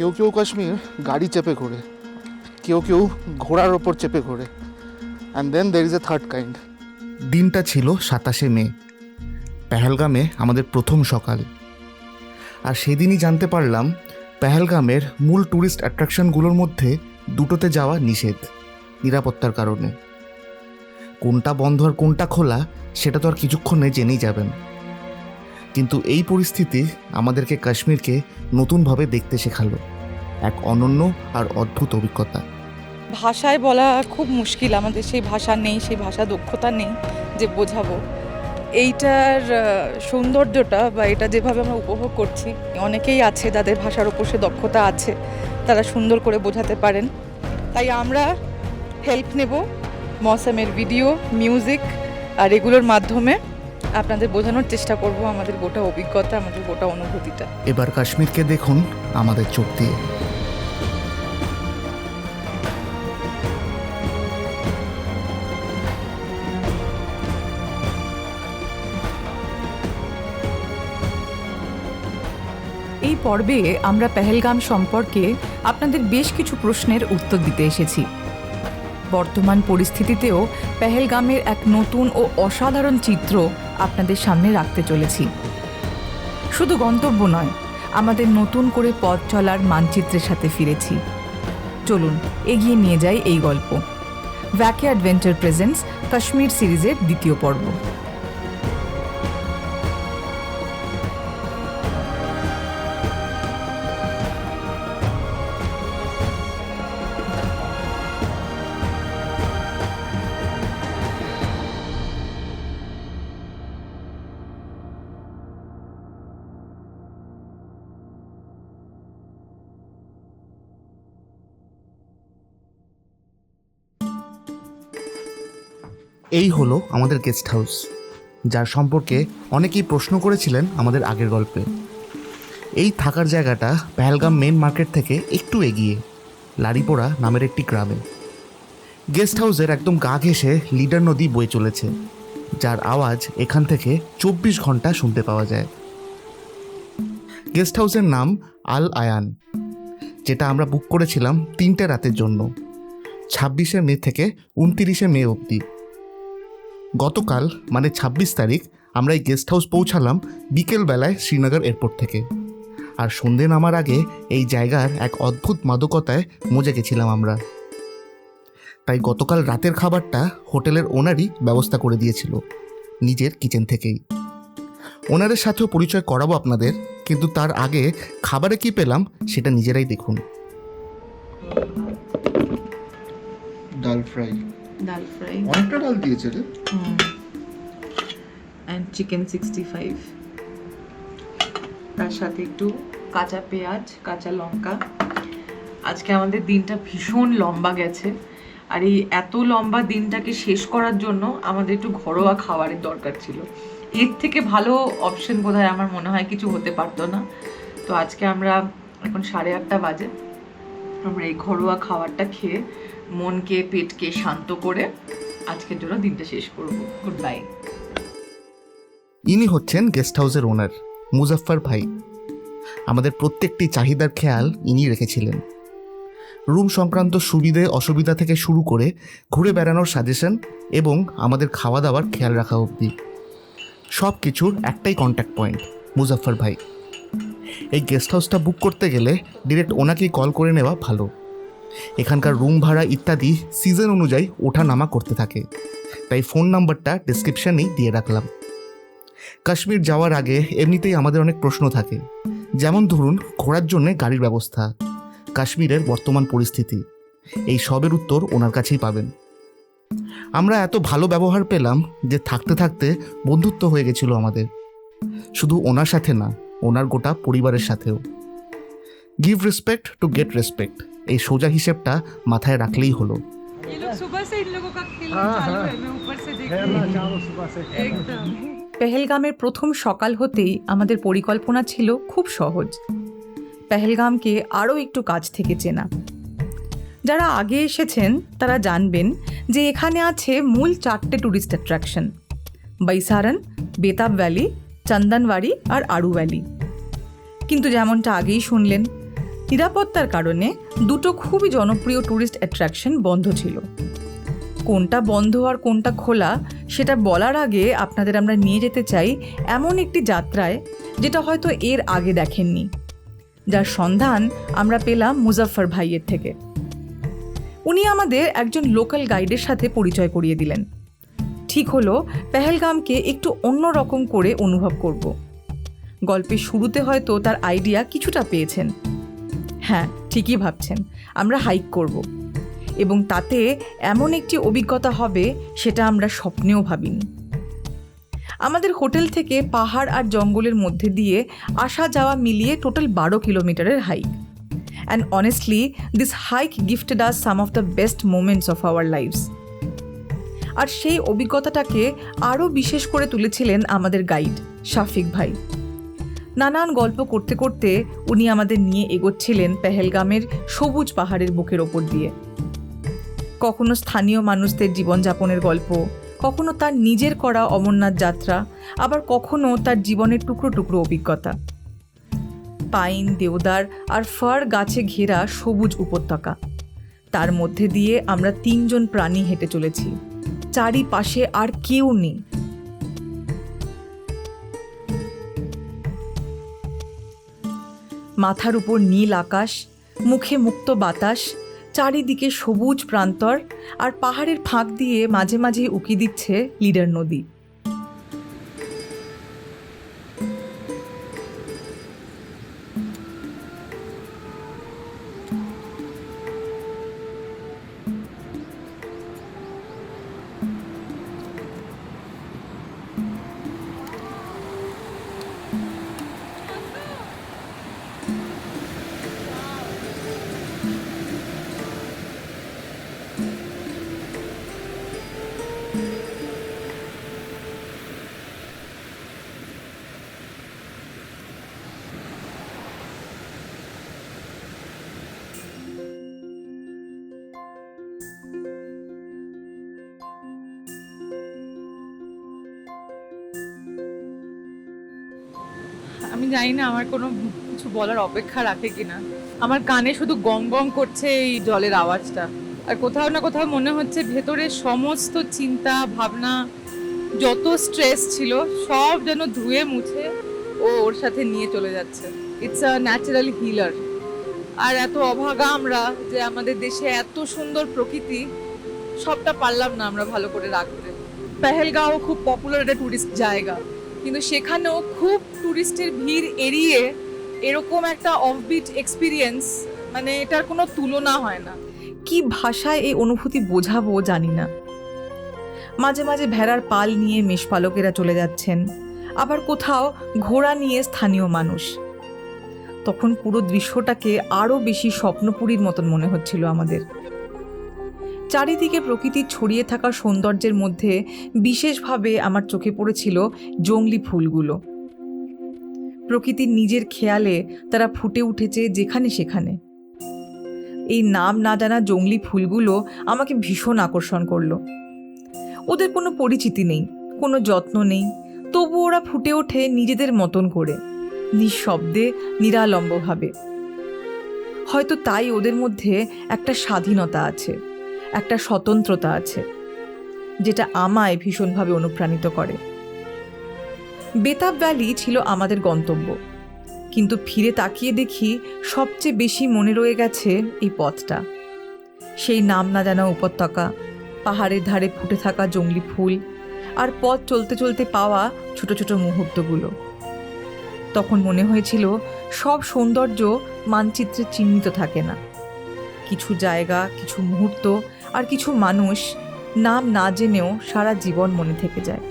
কেউ কেউ কাশ্মীর গাড়ি চেপে ঘোরে, কেউ কেউ ঘোড়ার ওপর চেপে ঘোরে, and then there is a third kind. দিনটা ছিল 27শে মে, পেহেলগামে আমাদের প্রথম সকাল। আর সেদিনই জানতে পারলাম পেহেলগামের মূল ট্যুরিস্ট অ্যাট্রাকশনগুলোর মধ্যে দুটোতে যাওয়া নিষেধ, নিরাপত্তার কারণে। কোনটা বন্ধ আর কোনটা খোলা সেটা তো আর কিছুক্ষণে জেনেই যাবেন। কিন্তু এই পরিস্থিতি আমাদেরকে কাশ্মীরকে নতুনভাবে দেখতে শেখালো, এক অনন্য আর অদ্ভুত অভিজ্ঞতা। ভাষায় বলা খুব মুশকিল, আমাদের সেই ভাষা নেই, সেই ভাষা দক্ষতা নেই যে বোঝাবো এইটার সৌন্দর্যটা বা এটা যেভাবে আমরা উপভোগ করছি। অনেকেই আছে যাদের ভাষার ওপর সে দক্ষতা আছে, তারা সুন্দর করে বোঝাতে পারেন। তাই আমরা হেল্প নেব মৌসুমের ভিডিও, মিউজিক আর এগুলোর মাধ্যমে আপনাদের বোঝানোর চেষ্টা করব আমাদের গোটা অভিজ্ঞতা, আমাদের গোটা অনুভূতিটা। এবার কাশ্মীরকে দেখুন আমাদের চোখ দিয়ে। এই পর্বে আমরা পেহেলগাম সম্পর্কে আপনাদের বেশ কিছু প্রশ্নের উত্তর দিতে এসেছি। বর্তমান পরিস্থিতিতেও পেহেলগামের এক নতুন ও অসাধারণ চিত্র আপনাদের সামনে রাখতে চলেছি। শুধু গন্তব্য নয়, আমাদের নতুন করে পথ চলার মানচিত্রের সাথে ফিরেছি। চলুন এগিয়ে নিয়ে যাই এই গল্প। ভ্যাকে অ্যাডভেঞ্চার প্রেজেন্টস কাশ্মীর সিরিজের দ্বিতীয় পর্ব। এই হলো আমাদের গেস্ট হাউস, যার সম্পর্কে অনেকেই প্রশ্ন করেছিলেন আমাদের আগের গল্পে। এই থাকার জায়গাটা পেহেলগাম মেন মার্কেট থেকে একটু এগিয়ে লারিপোড়া নামের একটি গ্রামে। গেস্ট হাউসের একদম গা ঘেঁষে লিডার নদী বয়ে চলেছে, যার আওয়াজ এখান থেকে 24 ঘন্টা শুনতে পাওয়া যায়। গেস্ট হাউসের নাম আল আয়ান, যেটা আমরা বুক করেছিলাম 3টে রাতের জন্য, 26শে মে থেকে 29শে মে অবধি। গতকাল মানে 26 তারিখ আমরা এই গেস্ট হাউস পৌঁছালাম বিকেলবেলায় শ্রীনগর এয়ারপোর্ট থেকে। আর সন্ধে নামার আগে এই জায়গার এক অদ্ভুত মাদকতায় মজে গেছিলাম আমরা। তাই গতকাল রাতের খাবারটা হোটেলের ওনারই ব্যবস্থা করে দিয়েছিল নিজের কিচেন থেকেই। ওনারের সাথেও পরিচয় করাবো আপনাদের, কিন্তু তার আগে খাবারে কি পেলাম সেটা নিজেরাই দেখুন। ডাল ফ্রাই, অনেকটা ডাল দিয়েছে রে। অ্যান্ড চিকেন 65, তার সাথে একটু কাঁচা পেঁয়াজ, কাঁচা লঙ্কা। আজকে আমাদের দিনটা ভীষণ লম্বা গেছে, আর এই এত লম্বা দিনটাকে শেষ করার জন্য আমাদের একটু ঘরোয়া খাবারের দরকার ছিল। এর থেকে ভালো অপশন বোধহয় আমার মনে হয় কিছু হতে পারতো না। তো আজকে আমরা এখন 8:30 বাজে, আমরা এই ঘরোয়া খাবারটা খেয়ে মনকে পেটকে শান্ত করে আজকের জন্য দিনটা শেষ করব। Good bye. ইনি হচ্ছেন গেস্ট হাউসের ওনার মুজাফফর ভাই। আমাদের প্রত্যেকটি চাহিদার খেয়াল ইনি রেখেছিলেন। রুম সংক্রান্ত সুবিধে অসুবিধা থেকে শুরু করে ঘুরে বেড়ানোর সাজেশন এবং আমাদের খাওয়া দাওয়ার খেয়াল রাখা অবধি সব কিছুর একটাই কন্ট্যাক্ট পয়েন্ট, মুজাফফর ভাই। এই গেস্ট হাউসটা বুক করতে গেলে ডিরেক্ট ওনাকেই কল করে নেওয়া ভালো। এখানকার রুম ভাড়া ইত্যাদি সিজন অনুযায়ী ওঠা নামা করতে থাকে, তাই ফোন নাম্বারটা ডেসক্রিপশানেই দিয়ে রাখলাম। কাশ্মীর যাওয়ার আগে এমনিতেই আমাদের অনেক প্রশ্ন থাকে, যেমন ধরুন ঘোরার জন্য গাড়ির ব্যবস্থা, কাশ্মীরের বর্তমান পরিস্থিতি, এই সবের উত্তর ওনার কাছেই পাবেন। আমরা এত ভালো ব্যবহার পেলাম যে থাকতে থাকতে বন্ধুত্ব হয়ে গেছিল আমাদের, শুধু ওনার সাথে না, ওনার গোটা পরিবারের সাথেও। Give respect to get respect, এই সোজা হিসেবটা মাথায় রাখলেই হলো। পেহেলগামের প্রথম সকাল হতেই আমাদের পরিকল্পনা ছিল খুব সহজ, পেহেলগামকে আরও একটু কাছ থেকে চেনা। যারা আগে এসেছেন তারা জানবেন যে এখানে আছে মূল 4টে tourist attraction: Baisaran, Betaab valley, Chandanwari আর আরু ভ্যালি। কিন্তু যেমনটা আগেই শুনলেন, নিরাপত্তার কারণে দুটো খুবই জনপ্রিয় ট্যুরিস্ট অ্যাট্রাকশন বন্ধ ছিল। কোনটা বন্ধ আর কোনটা খোলা সেটা বলার আগে আপনাদের আমরা নিয়ে যেতে চাই এমন একটি যাত্রায় যেটা হয়তো এর আগে দেখেননি, যার সন্ধান আমরা পেলাম মুজাফফর ভাইয়ের থেকে। উনি আমাদের একজন লোকাল গাইডের সাথে পরিচয় করিয়ে দিলেন। ঠিক হলো পেহেলগামকে একটু অন্যরকম করে অনুভব করব। গল্পের শুরুতে হয়তো তার আইডিয়া কিছুটা পেয়েছেন। হ্যাঁ, ঠিকই ভাবছেন, আমরা হাইক করব এবং তাতে এমন একটি অভিজ্ঞতা হবে সেটা আমরা স্বপ্নেও ভাবিনি। আমাদের হোটেল থেকে পাহাড় আর জঙ্গলের মধ্যে দিয়ে আসা যাওয়া মিলিয়ে টোটাল 12 কিলোমিটারের hike. And honestly this hike gifted us some of the best moments of our lives. আর সেই অভিজ্ঞতাটাকে আরও বিশেষ করে তুলেছিলেন আমাদের গাইড শাফিক ভাই। নানান গল্প করতে করতে উনি আমাদের নিয়ে এগোচ্ছিলেন পেহেলগামের সবুজ পাহাড়ের বুকের ওপর দিয়ে। কখনো স্থানীয় মানুষদের জীবনযাপনের গল্প, কখনো তার নিজের করা অমরনাথ যাত্রা, আবার কখনো তার জীবনের টুকরো টুকরো অভিজ্ঞতা। পাইন, দেওদার আর ফার গাছে ঘেরা সবুজ উপত্যকা, তার মধ্যে দিয়ে আমরা 3 জন প্রাণী হেঁটে চলেছি। চারিপাশে আর কেউ নেই। মাথার উপর নীল আকাশ, মুখে মুক্ত বাতাস, চারিদিকে সবুজ প্রান্তর, আর পাহাড়ের ফাঁক দিয়ে মাঝে মাঝে উকি দিচ্ছে লিডার নদী। আমি জানি না আমার কোনো কিছু বলার অপেক্ষা রাখে কিনা। আমার কানে শুধু গম গম করছে এই জলের আওয়াজটা, আর কোথাও না কোথাও মনে হচ্ছে ভেতরে সমস্ত চিন্তা ভাবনা, যত স্ট্রেস ছিল সব যেন ধুয়ে মুছে ওর সাথে নিয়ে চলে যাচ্ছে। It's a natural healer. আর এত অভাগা আমরা যে আমাদের দেশে এত সুন্দর প্রকৃতি সবটা পারলাম না আমরা ভালো করে রাখতে। পেহেলগাঁও খুব পপুলার একটা টুরিস্ট জায়গা, কিন্তু সেখানেও খুব টুরিস্টের ভিড় এড়িয়ে এরকম একটা অফবিট এক্সপিরিয়েন্স, মানে এটার কোনো তুলনা হয় না। কি ভাষায় এই অনুভূতি বোঝাবো জানি না। মাঝে মাঝে ভেড়ার পাল নিয়ে মেষপালকেরা চলে যাচ্ছেন, আবার কোথাও ঘোড়া নিয়ে স্থানীয় মানুষ। তখন পুরো দৃশ্যটাকে আরও বেশি স্বপ্নপুরীর মতন মনে হচ্ছিল আমাদের। চারিদিকে প্রকৃতির ছড়িয়ে থাকা সৌন্দর্যের মধ্যে বিশেষভাবে আমার চোখে পড়েছিল জংলি ফুলগুলো। প্রকৃতির নিজের খেয়ালে তারা ফুটে উঠেছে যেখানে সেখানে। এই নাম না জানা জংলি ফুলগুলো আমাকে ভীষণ আকর্ষণ করলো। ওদের কোনো পরিচিতি নেই, কোনো যত্ন নেই, তবু ওরা ফুটে ওঠে নিজেদের মতন করে, নিঃশব্দে, নিরালম্বভাবে। হয়তো তাই ওদের মধ্যে একটা স্বাধীনতা আছে, একটা স্বতন্ত্রতা আছে, যেটা আমায় ভীষণভাবে অনুপ্রাণিত করে। বেতাব ভ্যালি ছিল আমাদের গন্তব্য, কিন্তু ফিরে তাকিয়ে দেখি সবচেয়ে বেশি মনে রয়ে গেছে এই পথটা। সেই নাম না জানা উপত্যকা, পাহাড়ের ধারে ফুটে থাকা জংলি ফুল, আর পথ চলতে চলতে পাওয়া ছোট ছোট মুহূর্তগুলো। তখন মনে হয়েছিল সব সৌন্দর্য মানচিত্রে চিহ্নিত থাকে না। কিছু জায়গা, কিছু মুহূর্ত আর কিছু মানুষ নাম না জেনেও সারা জীবন মনে থেকে যায়।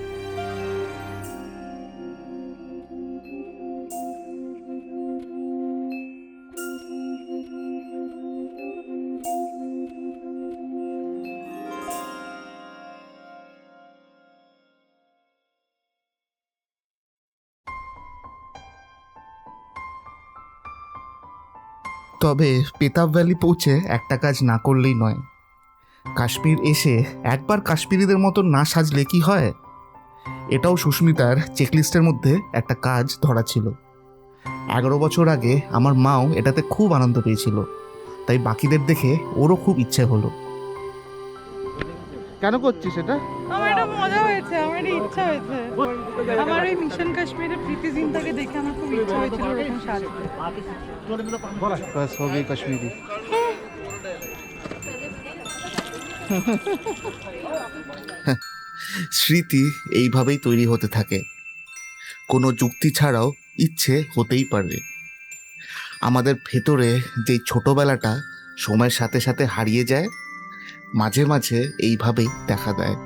তবে পেতাব ভ্যালি পৌঁছে একটা কাজ না করলেই নয়। কাশ্মীর এসে একবার কাশ্মীরিদের মতো না সাজলে কি হয়? এটাও সুস্মিতার চেকলিস্টের মধ্যে একটা কাজ ধরা ছিল। 11 বছর আগে আমার মাও এটাতে খুব আনন্দ পেয়েছিল, তাই বাকিদের দেখে ওরও খুব ইচ্ছে হলো। কেন করছিস এটা? আমার এটা মজা হয়েছে, আমার এটা ইচ্ছা হয়েছে। আমার ওই মিশন কাশ্মীরের প্রীতি জিন্তাকে দেখে আমার খুব ইচ্ছা হয়েছিল ওরকম সাজতে। बस हो गई कश्मीरी। স্মৃতি এইভাবেই তৈরি হতে থাকে, কোনো যুক্তি ছাড়াও ইচ্ছে হতেই পারে। আমাদের ভেতরে যে ছোটবেলাটা সময়ের সাথে সাথে হারিয়ে যায়, মাঝে মাঝে এইভাবেই দেখা দেয়।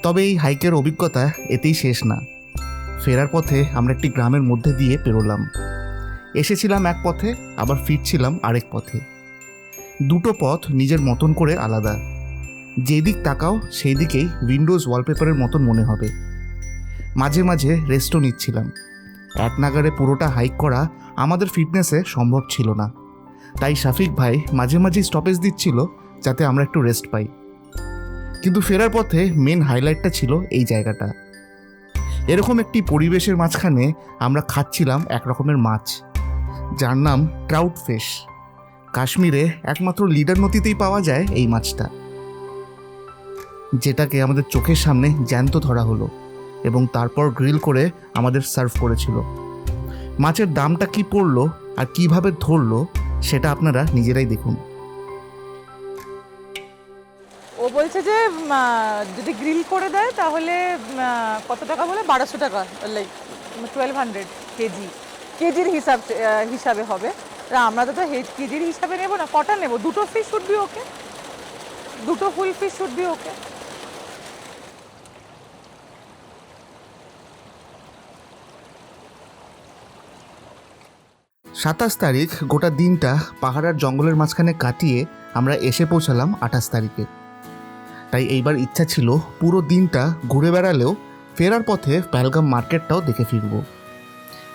তবে এই হাইকের অভিজ্ঞতা এতেই শেষ না। ফেরার পথে আমরা একটি গ্রামের মধ্যে দিয়ে পেরোলাম। এসেছিলাম এক পথে, আবার ফিরছিলাম আরেক পথে। দুটো পথ নিজের মতন করে আলাদা। যেদিক তাকাও সেই দিকেই উইন্ডোজ ওয়ালপেপারের মতন মনে হবে। মাঝে মাঝে রেস্টও নিচ্ছিলাম। এক নাগারে পুরোটা হাইক করা আমাদের ফিটনেসে সম্ভব ছিল না, তাই শাফিক ভাই মাঝে মাঝে স্টপেজ দিচ্ছিল যাতে আমরা একটু রেস্ট পাই। কিন্তু ফেরার পথে মেন হাইলাইটটা ছিল এই জায়গাটা। এরকম একটি পরিবেশের মাঝখানে আমরা খাচ্ছিলাম এক রকমের মাছ, যার নাম ট্রাউট ফিশ। কাশ্মীরে একমাত্র লিডার নদীতেই পাওয়া যায় এই মাছটা, যেটাকে আমাদের চোখের সামনে জ্যান্ত ধরা হলো এবং তারপর গ্রিল করে আমাদের সার্ভ করেছিল। মাছের দামটা কি পড়লো আর কিভাবে ধরলো সেটা আপনারা নিজেরাই দেখুন। ও বলছে যে যদি গ্রিল করে দেয় তাহলে কত টাকা বলে, 1200 টাকা, লাইক 1200 কেজির হিসাবে হবে। আমরা তো কেজির হিসাবে নেবো না, কটা নেবো? দুটো ফিশ শুড বি ওকে, দুটো ফুল ফিশ শুড বি ওকে। 27 তারিখ গোটা দিনটা পাহাড় জঙ্গলের মাঝখানে কাটিয়ে আমরা এসে পৌঁছালাম 28 তারিখে। তাই এইবার ইচ্ছা ছিল পুরো দিনটা ঘুরে বেড়ালেও ফেরার পথে পেহেলগাম মার্কেটটাও দেখে ফিরব।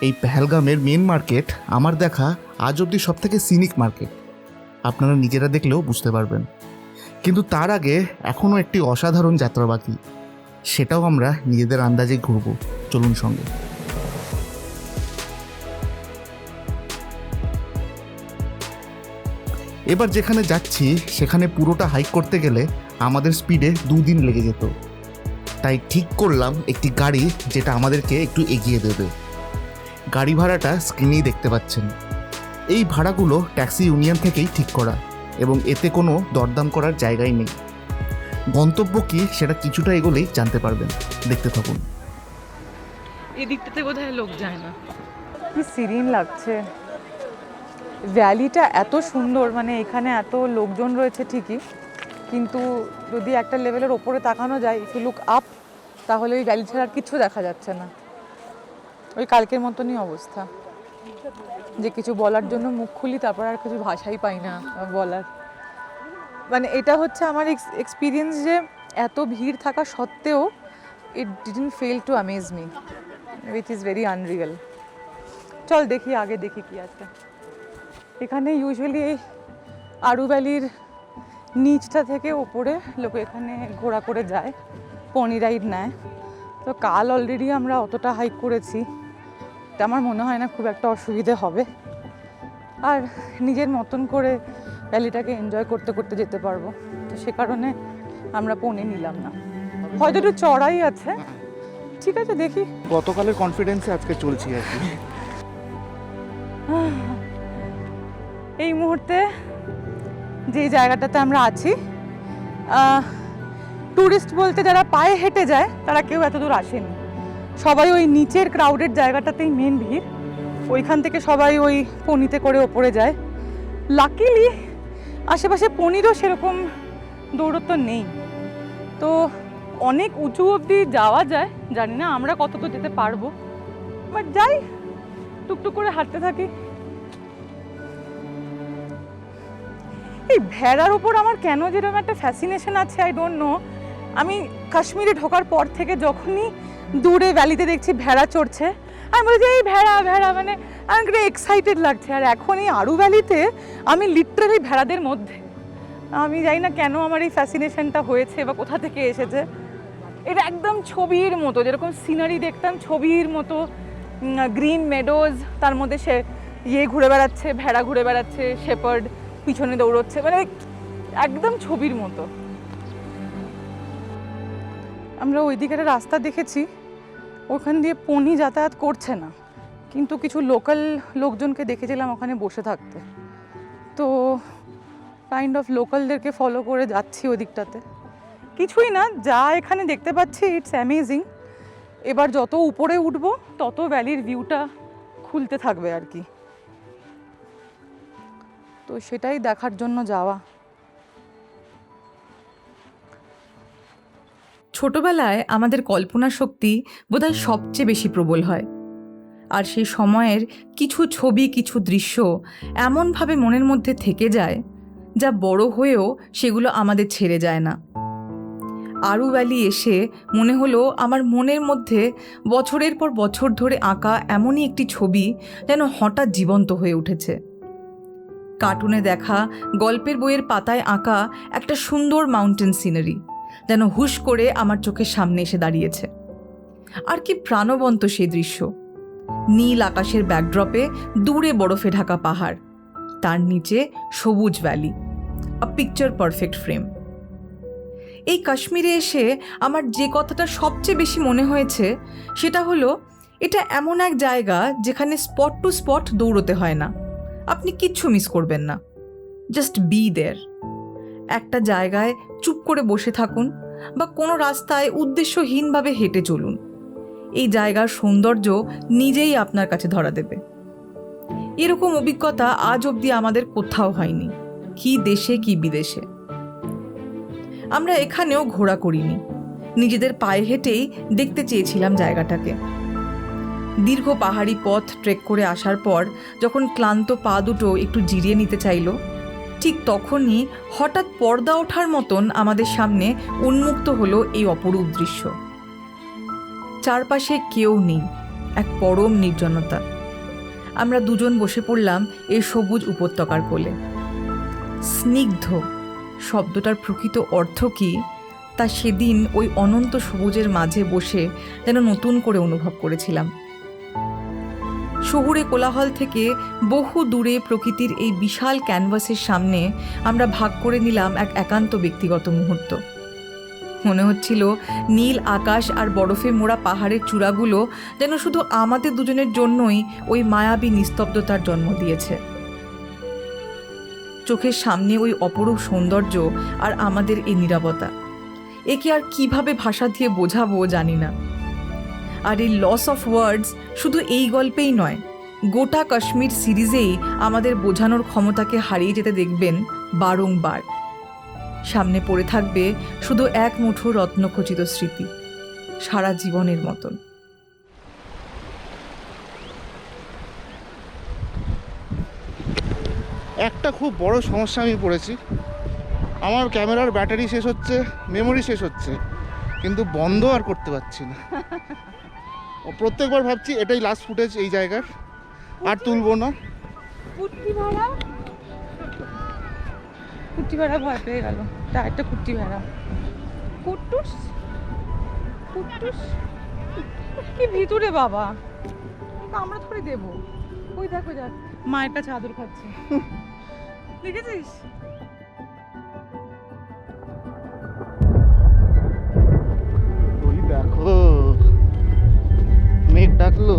এই পেহেলগামের মেন মার্কেট আমার দেখা আজ অবধি সব থেকে সিনিক মার্কেট, আপনারা নিজেরা দেখলেও বুঝতে পারবেন। কিন্তু তার আগে এখনও একটি অসাধারণ যাত্রা বাকি, সেটাও আমরা নিজেদের আন্দাজে ঘুরব। চলুন সঙ্গে। এবার যেখানে যাচ্ছি সেখানে পুরোটা হাইক করতে গেলে আমাদের স্পিডে 2 দিন লেগে যেত। তাই ঠিক করলাম একটি গাড়ি যেটা আমাদেরকে একটু এগিয়ে দেবে। গাড়ি ভাড়াটা স্ক্রিনেই দেখতে পাচ্ছেন। এই ভাড়াগুলো ট্যাক্সি ইউনিয়ন থেকেই ঠিক করা এবং এতে কোনো দরদাম করার জায়গাই নেই। গন্তব্য কি সেটা কিছুটা এগোলেই জানতে পারবেন, দেখতে থাকুন। এই দিকটাতে বোধহয় লোক যায় না। কি সিরিন লাগছে, ভ্যালিটা এত সুন্দর। মানে এখানে এত লোকজন রয়েছে ঠিকই, কিন্তু যদি একটা লেভেলের ওপরে তাকানো যায়, ইফ ইউ লুক আপ, তাহলে ওই ভ্যালি ছাড়া আর কিছু দেখা যাচ্ছে না। ওই কালকের মতনই অবস্থা, যে কিছু বলার জন্য মুখ খুলি তারপর আর কিছু ভাষাই পাই না বলার। মানে এটা হচ্ছে আমার এক্সপিরিয়েন্স, যে এত ভিড় থাকা সত্ত্বেও ইট didn't fail to amaze me, which is very Unreal. চল দেখি, আগে দেখি কি আছে এখানে। ইউজুয়ালি এই আরু ভ্যালির নিচটা থেকে ওপরে লোক এখানে ঘোরা করে যায়, পনি রাইড নেয়। তো কাল অলরেডি আমরা অতটা হাইক করেছি, তা আমার মনে হয় না খুব একটা অসুবিধে হবে, আর নিজের মতন করে ভ্যালিটাকে এনজয় করতে করতে যেতে পারবো। তো সে কারণে আমরা পনি নিলাম না, হয়তো একটু চড়াই আছে। ঠিক আছে, দেখি। গতকালের কনফিডেন্সে আজকে চলছি আর কি। এই মুহূর্তে যে জায়গাটাতে আমরা আছি, ট্যুরিস্ট বলতে যারা পায়ে হেঁটে যায় তারা কেউ এত দূর আসেনি। সবাই ওই নিচের ক্রাউডেড জায়গাটাতেই মেন ভিড়, ওইখান থেকে সবাই ওই পনিতে করে ওপরে যায়। লাকিলি আশেপাশে পনিরও সেরকম দৌড়ত্ব নেই, তো অনেক উঁচু অবধি যাওয়া যায়। জানি না আমরা কতটা যেতে পারবো, বাট যাই, টুকটুক করে হাঁটতে থাকি। এই ভেড়ার উপর আমার কেন যেরকম একটা ফ্যাসিনেশন আছে, আই ডোন্ট নো। আমি কাশ্মীরে ঢোকার পর থেকে যখনই দূরে ভ্যালিতে দেখছি ভেড়া চড়ছে, আমি বলি যে এই ভেড়া ভেড়া, মানে আমি একটু এক্সাইটেড লাগছে। আর এখন এই আরু ভ্যালিতে আমি লিটারালি ভেড়াদের মধ্যে। আমি জানি না কেন আমার এই ফ্যাসিনেশনটা হয়েছে বা কোথা থেকে এসেছে। এটা একদম ছবির মতো, যেরকম সিনারি দেখতাম ছবির মতো, গ্রিন মেডোজ, তার মধ্যে সে ঘুরে বেড়াচ্ছে, ভেড়া ঘুরে বেড়াচ্ছে, শেপার্ড পিছনে দৌড়চ্ছে, মানে একদম ছবির মতো। আমরা ওইদিকে একটা রাস্তা দেখেছি, ওখান দিয়ে পনি যাতায়াত করছে না, কিন্তু কিছু লোকাল লোকজনকে দেখেছিলাম ওখানে বসে থাকতে। তো কাইন্ড অফ লোকালদেরকে ফলো করে যাচ্ছি ওই দিকটাতে। কিছুই না, যা এখানে দেখতে পাচ্ছি ইটস অ্যামেজিং। এবার যত উপরে উঠবো তত ভ্যালির ভিউটা খুলতে থাকবে আর কি। তো সেটাই দেখার জন্য যাওয়া। ছোটবেলায় আমাদের কল্পনা শক্তি বোধহয় সবচেয়ে বেশি প্রবল হয়, আর সেই সময়ের কিছু ছবি, কিছু দৃশ্য এমনভাবে মনের মধ্যে থেকে যায় যা বড় হয়েও সেগুলো আমাদের ছেড়ে যায় না। আরু ভ্যালি এসে মনে হলো আমার মনের মধ্যে বছরের পর বছর ধরে আঁকা এমনই একটি ছবি যেন হঠাৎ জীবন্ত হয়ে উঠেছে। কার্টুনে দেখা, গল্পের বইয়ের পাতায় আঁকা একটা সুন্দর মাউন্টেন সিনারি যেন হুশ করে আমার চোখের সামনে এসে দাঁড়িয়েছে। আর কি প্রাণবন্ত সেই দৃশ্য! নীল আকাশের ব্যাকড্রপে দূরে বরফে ঢাকা পাহাড়, তার নিচে সবুজ ভ্যালি, আ পিকচার পারফেক্ট ফ্রেম। এই কাশ্মীরে এসে আমার যে কথাটা সবচেয়ে বেশি মনে হয়েছে সেটা হলো, এটা এমন এক জায়গা যেখানে স্পট টু স্পট দৌড়তে হয় না, আপনি কিচ্ছু মিস করবেন না। Just be there. একটা জায়গায় চুপ করে বসে থাকুন বা কোনো রাস্তায় উদ্দেশ্যহীনভাবে হেঁটে চলুন, এই জায়গার সৌন্দর্য নিজেই আপনার কাছে ধরা দেবে। এরকম অভিজ্ঞতা আজ অবধি আমাদের কোথাও হয়নি, কি দেশে কি বিদেশে। আমরা এখানেও ঘোরা করিনি, নিজেদের পায়ে হেঁটেই দেখতে চেয়েছিলাম জায়গাটাকে। দীর্ঘ পাহাড়ি পথ ট্রেক করে আসার পর যখন ক্লান্ত পা দুটো একটু জিরিয়ে নিতে চাইল, ঠিক তখনই হঠাৎ পর্দা ওঠার মতন আমাদের সামনে উন্মুক্ত হলো এই অপরূপ দৃশ্য। চারপাশে কেউ নেই, এক পরম নির্জনতা। আমরা দুজন বসে পড়লাম এই সবুজ উপত্যকার কোলে। স্নিগ্ধ শব্দটার প্রকৃত অর্থ কী তা সেদিন ওই অনন্ত সবুজের মাঝে বসে যেন নতুন করে অনুভব করেছিলাম। শহুরে কোলাহল থেকে বহু দূরে প্রকৃতির এই বিশাল ক্যানভাসের সামনে আমরা ভাগ করে নিলাম এক একান্ত ব্যক্তিগত মুহূর্ত। মনে হচ্ছিল নীল আকাশ আর বরফে মোড়া পাহাড়ের চূড়াগুলো যেন শুধু আমাদের দুজনের জন্যই ওই মায়াবী নিস্তব্ধতার জন্ম দিয়েছে। চোখের সামনে ওই অপরূপ সৌন্দর্য আর আমাদের এই নীরবতা, একে আর কিভাবে ভাষা দিয়ে বোঝাবো জানি না। আর এই লস অফ ওয়ার্ডস শুধু এই গল্পেই নয়, গোটা কাশ্মীর সিরিজেই আমাদের বোঝানোর ক্ষমতাকে হারিয়ে যেতে দেখবেন বারংবার। সামনে পড়ে থাকবে শুধু এক মুঠো রত্নখচিত স্মৃতি, সারা জীবনের মতন। একটা খুব বড় সমস্যা আমি পড়েছি, আমার ক্যামেরার ব্যাটারি শেষ হচ্ছে, মেমোরি শেষ হচ্ছে, কিন্তু বন্ধ আর করতে পারছি না। প্রত্যেকবার ভাবছি এটাই লাস্ট ফুটেজ এই জায়গার, আর তুলবো না। কুট্টি ভেড়া ভয় পেয়ে গেল, তা একটা কুট্টি ভেড়া। কুট্টুস কুট্টুস কি ভিতরে বাবা, আমরা থোড়ি দেবো। ওই দেখো যাক মায়ের কাছে আদর খাচ্ছে, দেখেছিস? ওই দেখো মেঘ ডাকলো,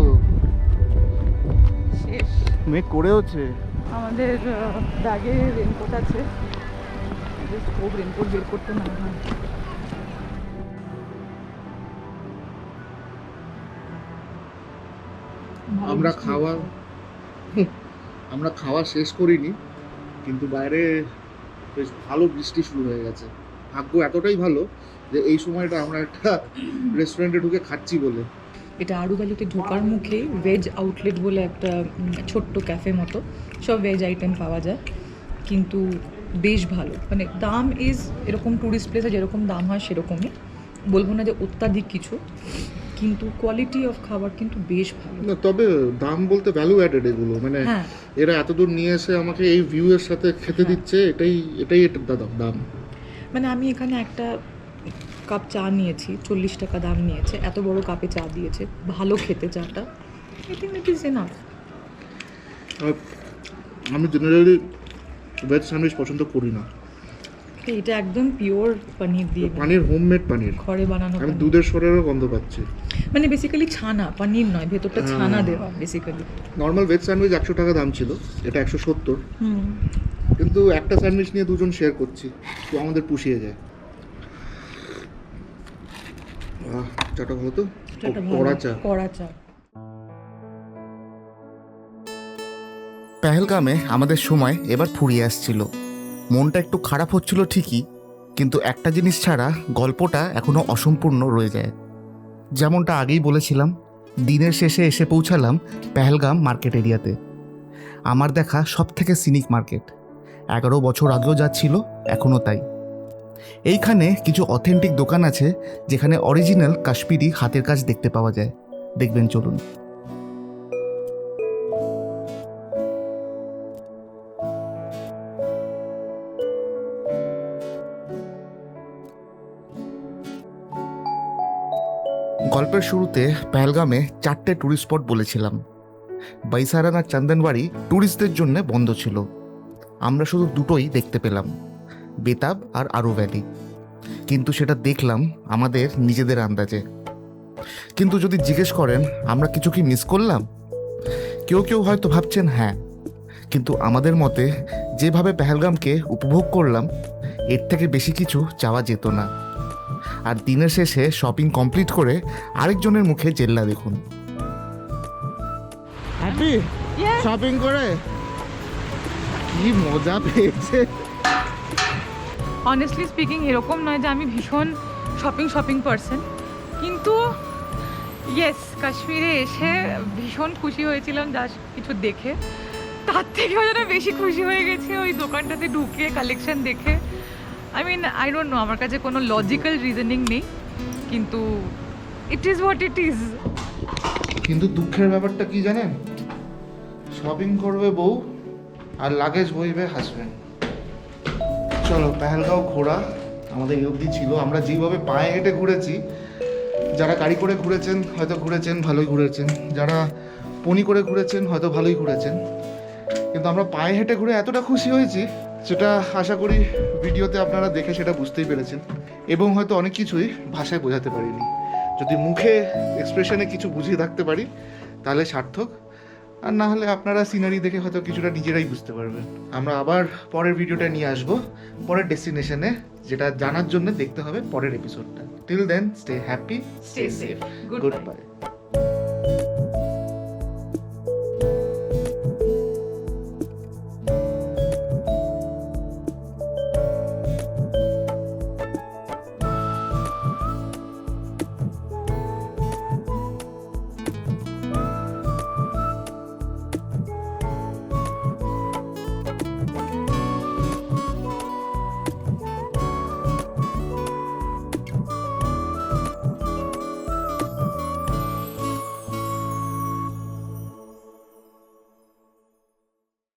শেষ। মেঘ করেওছে। আমাদের ব্যাগে রেনকোট আছে, খুব রেনকোট বের করতে না হয়। আমরা খাওয়া শেষ করিনি, কিন্তু বাইরে বেশ ভালো বৃষ্টি শুরু হয়ে গেছে। ভাগ্য এতটাই ভালো যে এই সময়টা আমরা একটা রেস্টুরেন্টে ঢুকে খাচ্ছি বলে। এটা আরু ভ্যালিতে ঢোকার মুখে ভেজ আউটলেট বলে একটা ছোট্ট ক্যাফে মতো, সব ভেজ আইটেম পাওয়া যায়, কিন্তু বেশ ভালো। মানে দাম ইজ এরকম ট্যুরিস্ট প্লেসে যেরকম দাম হয় সেরকমই। বলবো না যে অত্যাধিক কিছু, কিন্তু কোয়ালিটি অফ খাবার কিন্তু বেশ ভালো। না তবে দাম বলতে ভ্যালু অ্যাডেড এগুলো, মানে হ্যাঁ এরা এতদূর নিয়ে এসে আমাকে এই ভিউ এর সাথে খেতে দিচ্ছে, এটাই এটার দাম। মানে আমি এখানে একটা কাপ চা নিয়েছি, 40 টাকা দাম নিয়েছে, এত বড় কাপে চা দিয়েছে, ভালো খেতে চাটা, I think it is enough. আর আমি জেনারেলি ভেজ স্যান্ডউইচ পছন্দ করি না। এটা একদম পিওর পনির দিয়ে বানানো, পানির হোমমেড পানির, ঘরে বানানো আমি পনির। দুধের স্বরেরও গন্ধ পাচ্ছি। মানে বেসিক্যালি ছানা, পনির নয়, ভেতরটা ছানা দেওয়া বেসিক্যালি। নর্মাল ভেজ স্যান্ডউইচ 100 টাকা দাম ছিল, এটা 170, কিন্তু একটা স্যান্ডউইচ নিয়ে দুজন শেয়ার করছি, তো আমাদের পুষিয়ে যায়। চাটা ভালো তো, কড়া চা। পেহেলগামে আমাদের সময় এবার ফুরিয়ে আসছিল। মনটা একটু খারাপ হচ্ছিল ঠিকই, কিন্তু একটা জিনিস ছাড়া গল্পটা এখনো অসম্পূর্ণ রয়ে যায়। যেমনটা আগেই বলেছিলাম, দিনের শেষে এসে পৌঁছালাম পেহেলগাম মার্কেট এরিয়াতে। আমার দেখা সব থেকে সিনিক মার্কেট, 11 বছর আগেও যা ছিল এখনও তাই। এইখানে কিছু অথেন্টিক দোকান আছে যেখানে অরিজিনাল কাশ্মীরি হাতের কাজ দেখতে পাওয়া যায়, দেখবেন চলুন। গল্পের শুরুতে পেহেলগামে 4টে ট্যুরিস্ট স্পট বলেছিলাম। বাইসারান আর চন্দনবাড়ি ট্যুরিস্টদের জন্য বন্ধ ছিল, আমরা শুধু দুটোই দেখতে পেলাম, বেতাব আর আরো ভ্যালি। কিন্তু সেটা দেখলাম আমাদের নিজেদের আন্দাজে। কিন্তু যদি জিজ্ঞেস করেন আমরা কিছু কি মিস করলাম, কেউ কেউ হয়তো ভাবছেন হ্যাঁ, কিন্তু আমাদের মতে যেভাবে পেহেলগামকে উপভোগ করলাম এর থেকে বেশি কিছু চাওয়া যেত না। আর দিনের শেষে শপিং কমপ্লিট করে আরেকজনের মুখে জেল্লা দেখুন। হ্যাপি শপিং করে কি মজা পেয়েছে। অনেস্টলি স্পিকিং এরকম নয় যে আমি ভীষণ শপিং পারসন, কিন্তু ইয়েস, কাশ্মীরে এসে ভীষণ খুশি হয়েছিলাম যা কিছু দেখে, তার থেকেও যেন বেশি খুশি হয়ে গেছে ওই দোকানটাতে ঢুকে কালেকশন দেখে। আই ডোন্ট নো, আমার কাছে কোনো লজিক্যাল রিজনিং নেই, কিন্তু it is what it is. কিন্তু দুঃখের ব্যাপারটা কি জানেন, শপিং করবে বউ আর লাগেজ বইবে হাজবেন্ড। চলো পেহেলগাঁও ঘোরা আমাদের এই অবধি ছিল। আমরা যেইভাবে পায়ে হেঁটে ঘুরেছি, যারা গাড়ি করে ঘুরেছেন হয়তো ঘুরেছেন ভালোই ঘুরেছেন, যারা পনি করে ঘুরেছেন হয়তো ভালোই ঘুরেছেন, কিন্তু আমরা পায়ে হেঁটে ঘুরে এতটা খুশি হয়েছি সেটা আশা করি ভিডিওতে আপনারা দেখে সেটা বুঝতেই পেরেছেন, এবং হয়তো অনেক কিছুই ভাষায় বোঝাতে পারিনি। যদি মুখে এক্সপ্রেশনে কিছু বুঝিয়ে থাকতে পারি তাহলে সার্থক, আর না হলে আপনারা সিনারি দেখে হয়তো কিছুটা নিজেরাই বুঝতে পারবেন। আমরা আবার পরের ভিডিওটা নিয়ে আসবো পরের ডেস্টিনেশনে, যেটা জানার জন্য দেখতে হবে পরের এপিসোডটা। Till then stay happy, stay safe, good by.